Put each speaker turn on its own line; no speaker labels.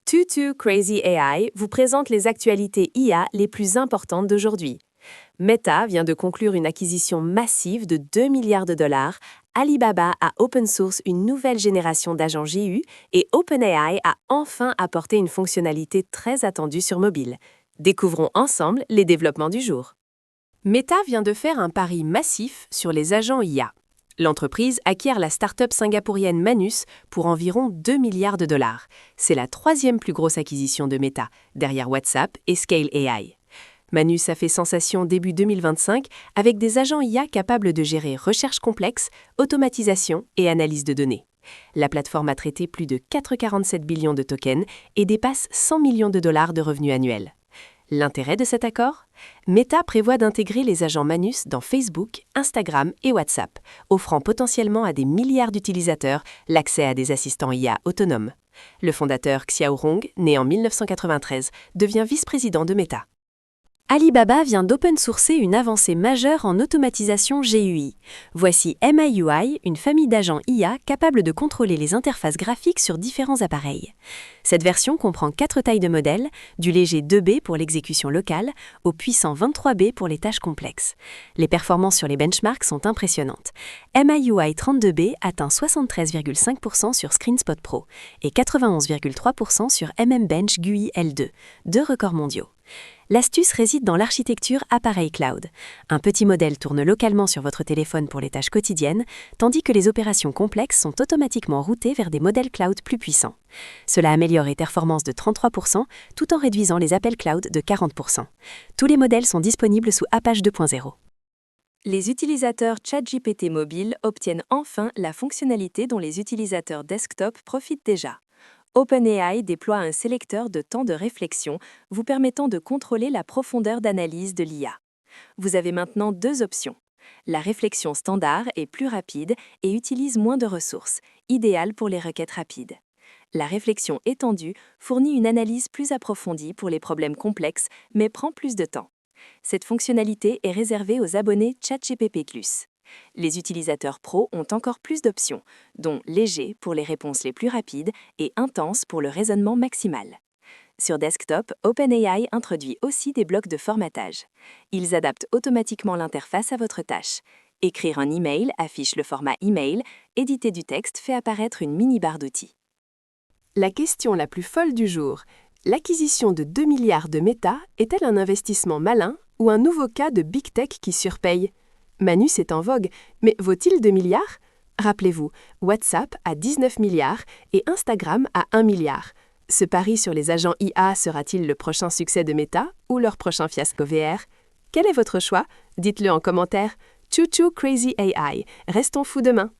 Tutu Crazy AI vous présente les actualités IA les plus importantes d'aujourd'hui. Meta vient de conclure une acquisition massive de 2 milliards de dollars, Alibaba a open source une nouvelle génération d'agents GU et OpenAI a enfin apporté une fonctionnalité très attendue sur mobile. Découvrons ensemble les développements du jour. Meta vient de faire un pari massif sur les agents IA. L'entreprise acquiert la start-up singapourienne Manus pour environ 2 milliards de dollars. C'est la troisième plus grosse acquisition de Meta, derrière WhatsApp et Scale AI. Manus a fait sensation début 2025 avec des agents IA capables de gérer recherche complexe, automatisation et analyse de données. La plateforme a traité plus de 4,47 billions de tokens et dépasse 100 millions de dollars de revenus annuels. L'intérêt de cet accord ? Meta prévoit d'intégrer les agents Manus dans Facebook, Instagram et WhatsApp, offrant potentiellement à des milliards d'utilisateurs l'accès à des assistants IA autonomes. Le fondateur Xiao Rong, né en 1993, devient vice-président de Meta. Alibaba vient d'open sourcer une avancée majeure en automatisation GUI. Voici MIUI, une famille d'agents IA capables de contrôler les interfaces graphiques sur différents appareils. Cette version comprend 4 tailles de modèles, du léger 2B pour l'exécution locale au puissant 23B pour les tâches complexes. Les performances sur les benchmarks sont impressionnantes. MIUI 32B atteint 73,5% sur ScreenSpot Pro et 91,3% sur MMBench GUI L2, deux records mondiaux. L'astuce réside dans l'architecture appareil cloud. Un petit modèle tourne localement sur votre téléphone pour les tâches quotidiennes, tandis que les opérations complexes sont automatiquement routées vers des modèles cloud plus puissants. Cela améliore les performances de 33% tout en réduisant les appels cloud de 40%. Tous les modèles sont disponibles sous Apache 2.0. Les utilisateurs ChatGPT mobile obtiennent enfin la fonctionnalité dont les utilisateurs desktop profitent déjà. OpenAI déploie un sélecteur de temps de réflexion vous permettant de contrôler la profondeur d'analyse de l'IA. Vous avez maintenant deux options. La réflexion standard est plus rapide et utilise moins de ressources, idéale pour les requêtes rapides. La réflexion étendue fournit une analyse plus approfondie pour les problèmes complexes, mais prend plus de temps. Cette fonctionnalité est réservée aux abonnés ChatGPT+. Les utilisateurs pro ont encore plus d'options, dont léger pour les réponses les plus rapides et intense pour le raisonnement maximal. Sur desktop, OpenAI introduit aussi des blocs de formatage. Ils adaptent automatiquement l'interface à votre tâche. Écrire un email affiche le format email, éditer du texte fait apparaître une mini-barre d'outils. La question la plus folle du jour. L'acquisition de 2 milliards de Meta est-elle un investissement malin ou un nouveau cas de Big Tech qui surpaye ? Manus est en vogue, mais vaut-il 2 milliards ? Rappelez-vous, WhatsApp a 19 milliards et Instagram a 1 milliard. Ce pari sur les agents IA sera-t-il le prochain succès de Meta ou leur prochain fiasco VR ? Quel est votre choix ? Dites-le en commentaire. Tutu Crazy AI. Restons fous demain.